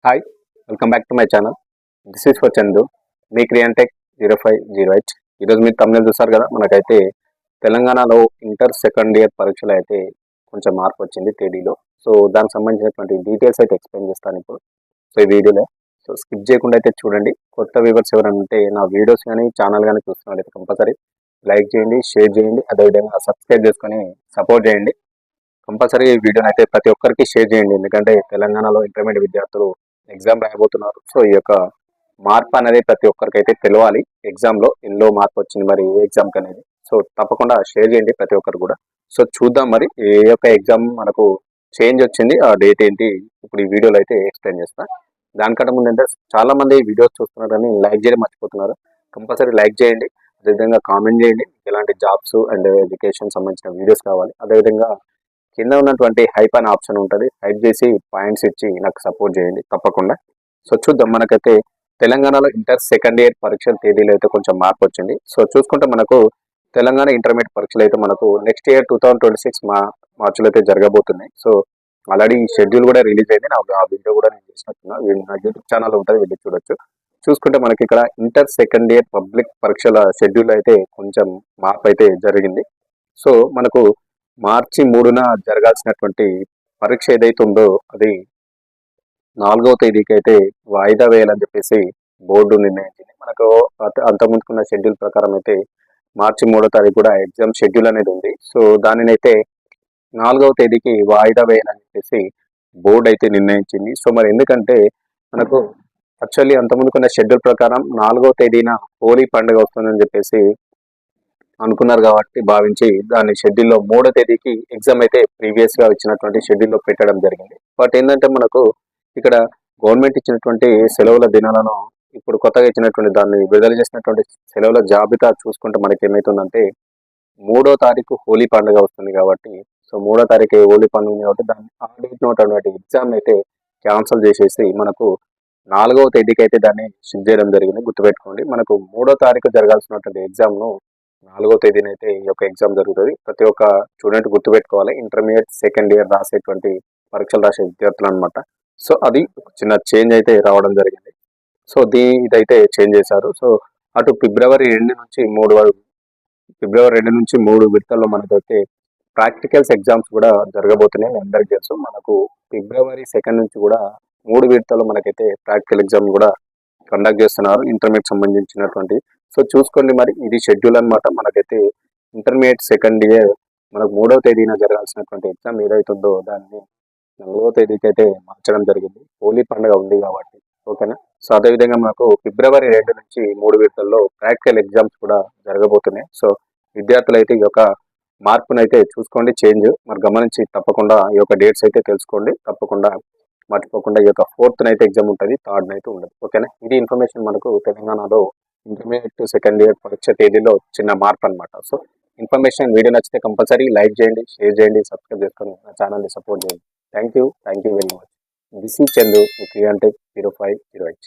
Hi, welcome back to my channel. This is for Chandu, మీ క్రియాంటెక్ 0508. ఈరోజు మీరు తమిళ చూసారు కదా. మనకైతే తెలంగాణలో ఇంటర్ సెకండ్ ఇయర్ పరీక్షలు అయితే కొంచెం మార్పు వచ్చింది తేదీలో. సో దానికి సంబంధించినటువంటి డీటెయిల్స్ అయితే ఎక్స్ప్లెయిన్ చేస్తాను ఇప్పుడు. సో ఈ వీడియోలో సో స్కిప్ చేయకుండా అయితే చూడండి. కొత్త వ్యూవర్స్ ఎవరైనా ఉంటే నా వీడియోస్ కానీ ఛానల్ కానీ చూస్తున్నట్లయితే కంపల్సరీ లైక్ చేయండి, షేర్ చేయండి, అదేవిధంగా సబ్స్క్రైబ్ చేసుకొని సపోర్ట్ చేయండి. కంపల్సరీ ఈ వీడియోని అయితే ప్రతి ఒక్కరికి షేర్ చేయండి, ఎందుకంటే తెలంగాణలో ఇంటర్మీడియట్ విద్యార్థులు ఎగ్జామ్ రాయబోతున్నారు. సో ఈ యొక్క మార్పు అనేది ప్రతి ఒక్కరికైతే తెలియాలి. ఎగ్జామ్లో ఎన్నో మార్పు వచ్చింది, మరి ఏ ఎగ్జామ్కి అనేది. సో తప్పకుండా షేర్ చేయండి ప్రతి ఒక్కరు కూడా. సో చూద్దాం మరి ఏ యొక్క ఎగ్జామ్ మనకు చేంజ్ వచ్చింది, ఆ డేట్ ఏంటి ఇప్పుడు ఈ వీడియోలో అయితే ఎక్స్ప్లెయిన్ చేస్తా. దానికంటే ముందు అంటే చాలా మంది వీడియోస్ చూస్తున్నారని లైక్ చేయడం మర్చిపోతున్నారు. కంపల్సరీ లైక్ చేయండి, అదేవిధంగా కామెంట్ చేయండి. ఎలాంటి జాబ్స్ అండ్ ఎడ్యుకేషన్ సంబంధించిన వీడియోస్ కావాలి. అదేవిధంగా కింద ఉన్నటువంటి హైప్ అనే ఆప్షన్ ఉంటుంది, హైప్ చేసి పాయింట్స్ ఇచ్చి నాకు సపోర్ట్ చేయండి తప్పకుండా. సో చూద్దాం. మనకైతే తెలంగాణలో ఇంటర్ సెకండ్ ఇయర్ పరీక్షల తేదీలో అయితే కొంచెం మార్పు వచ్చింది. సో చూసుకుంటే మనకు తెలంగాణ ఇంటర్మీడియట్ పరీక్షలు అయితే మనకు నెక్స్ట్ ఇయర్ 2026 మార్చిలో అయితే జరగబోతున్నాయి. సో ఆల్రెడీ ఈ షెడ్యూల్ కూడా రిలీజ్ అయింది. ఆ వీడియో కూడా నేను చేసినట్టున్నా, నా యూట్యూబ్ ఛానల్ ఉంటుంది, వెళ్ళి చూడొచ్చు. చూసుకుంటే మనకి ఇక్కడ ఇంటర్ సెకండ్ ఇయర్ పబ్లిక్ పరీక్షల షెడ్యూల్ అయితే కొంచెం మార్పు అయితే జరిగింది. సో మనకు మార్చి 3న జరగాల్సినటువంటి పరీక్ష ఏదైతే ఉందో అది 4వ తేదీకి అయితే వాయిదా వేయాలని చెప్పేసి బోర్డు నిర్ణయించింది. మనకు అంతకుముందుకున్న షెడ్యూల్ ప్రకారం అయితే మార్చి 3వ తారీఖు కూడా ఎగ్జామ్ షెడ్యూల్ అనేది ఉంది. సో దానినైతే 4వ తేదీకి వాయిదా వేయాలని చెప్పేసి బోర్డు అయితే నిర్ణయించింది. సో మరి ఎందుకంటే మనకు యాక్చువల్లీ అంతకుముందుకున్న షెడ్యూల్ ప్రకారం 4వ తేదీన హోలీ పండుగ వస్తుందని చెప్పేసి అనుకున్నారు, కాబట్టి భావించి దాని షెడ్యూల్లో 3వ తేదీకి ఎగ్జామ్ అయితే ప్రీవియస్ గా ఇచ్చినటువంటి షెడ్యూల్లో పెట్టడం జరిగింది. బట్ ఏంటంటే మనకు ఇక్కడ గవర్నమెంట్ ఇచ్చినటువంటి సెలవుల దినాలను ఇప్పుడు కొత్తగా ఇచ్చినటువంటి దాన్ని విడుదల చేసినటువంటి సెలవుల జాబితా చూసుకుంటే మనకి ఏమవుతుందంటే 3వ తారీఖు హోలీ పండుగ వస్తుంది కాబట్టి, సో 3వ తారీఖు హోలీ పండుగ కాబట్టి దాన్ని ఆ డేట్ ఉన్నటువంటి ఎగ్జామ్ అయితే క్యాన్సిల్ చేసేసి మనకు 4వ తేదీకి అయితే దాన్ని షిఫ్ట్ చేయడం జరిగింది. గుర్తుపెట్టుకోండి, మనకు 3వ తారీఖు జరగాల్సినటువంటి ఎగ్జామ్ను 4వ తేదీన అయితే ఈ యొక్క ఎగ్జామ్ జరుగుతుంది. ప్రతి ఒక్క స్టూడెంట్ గుర్తుపెట్టుకోవాలి, ఇంటర్మీడియట్ సెకండ్ ఇయర్ రాసేటువంటి పరీక్షలు రాసే విద్యార్థులు అనమాట. సో అది చిన్న చేంజ్ అయితే రావడం జరిగింది. సో ఇదైతే చేంజ్ చేశారు. సో అటు ఫిబ్రవరి 2 నుంచి 3 విడతల్లో మనకైతే ప్రాక్టికల్స్ ఎగ్జామ్స్ కూడా జరగబోతున్నాయి. మీ అందరికీ తెలుసు, మనకు ఫిబ్రవరి 2 నుంచి కూడా 3 విడతల్లో మనకైతే ప్రాక్టికల్ ఎగ్జామ్ కూడా కండక్ట్ చేస్తున్నారు ఇంటర్మీడియట్ సంబంధించినటువంటి. సో చూసుకోండి, మరి ఇది షెడ్యూల్ అనమాట. మనకైతే ఇంటర్మీడియట్ సెకండ్ ఇయర్ మనకు 3వ తేదీన జరగాల్సినటువంటి ఎగ్జామ్ ఏదైతుందో దాన్ని 4వ తేదీకి అయితే మార్చడం జరిగింది. హోలీ పండుగ ఉంది కాబట్టి, ఓకేనా. సో అదేవిధంగా మనకు ఫిబ్రవరి 2 నుంచి 3 విడతల్లో ప్రాక్టికల్ ఎగ్జామ్స్ కూడా జరగబోతున్నాయి. సో విద్యార్థులు అయితే ఈ యొక్క మార్పునైతే చూసుకోండి, చేంజ్ మరి గమనించి తప్పకుండా ఈ యొక్క డేట్స్ అయితే తెలుసుకోండి. తప్పకుండా మర్చిపోకుండా ఈ యొక్క 4th అయితే ఎగ్జామ్ ఉంటుంది, 3rd అయితే ఉండదు, ఓకేనా. ఇది ఇన్ఫర్మేషన్ మనకు తెలంగాణలో ఇంటర్మీడియట్ సెకండ్ ఇయర్ పరీక్ష తేదీలో చిన్న మార్పు అనమాట. సో ఇన్ఫర్మేషన్ వీడియో నచ్చితే కంపల్సరీ లైక్ చేయండి, షేర్ చేయండి, సబ్స్క్రైబ్ చేసుకొని నా ఛానల్ని సపోర్ట్ చేయండి. Thank you very much. This is Chandu, మీ క్రియాంటెక్ 0508.